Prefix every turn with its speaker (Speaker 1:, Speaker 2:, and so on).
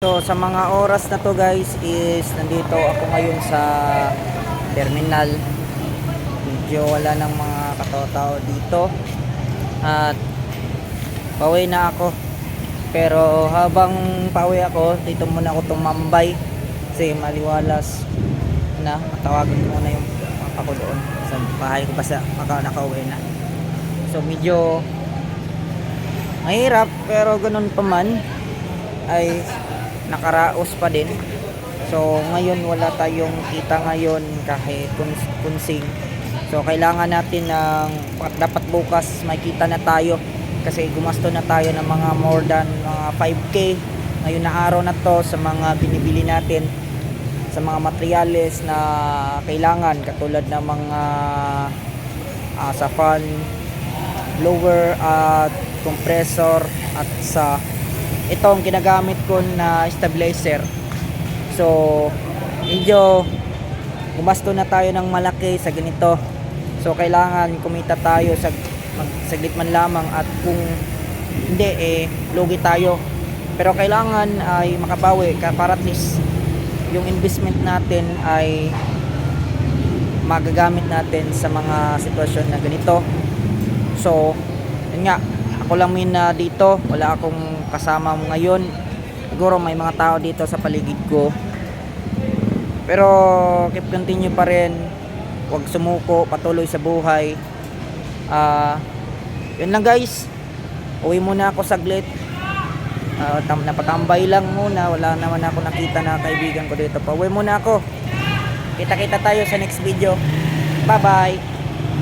Speaker 1: So sa mga oras na to guys is nandito ako ngayon sa terminal. Medyo wala ng mga katao-tao dito at pauwi na ako. Pero habang pauwi ako, dito muna ako tumambay kasi maliwalas na. Tawagan ko muna yung ako doon sa bahay ko basta nakauwi na. So medyo mahirap pero ganun pa man ay nakaraos pa din. So ngayon wala tayong kita ngayon kahit kunsing. So kailangan natin ng dapat bukas makita na tayo kasi gumasto na tayo ng mga more than mga 5k ngayon na araw na to sa mga binibili natin, sa mga materyales na kailangan katulad ng mga sa fan blower at compressor at sa itong ginagamit ko na stabilizer. So medyo gumasto na tayo ng malaki sa ganito. So kailangan kumita tayo sa saglit man lamang at kung hindi lugi tayo. Pero kailangan ay makabawi para at least yung investment natin ay magagamit natin sa mga sitwasyon na ganito. So yun nga, ako lang muna dito, wala akong kasama ngayon. Siguro may mga tao dito sa paligid ko, pero keep continue pa rin, huwag sumuko, patuloy sa buhay. Yun lang guys, uwi muna ako saglit. Napatambay lang muna, wala naman ako nakita na kaibigan ko dito. Pauwi muna ako, kita kita tayo sa next video. Bye bye.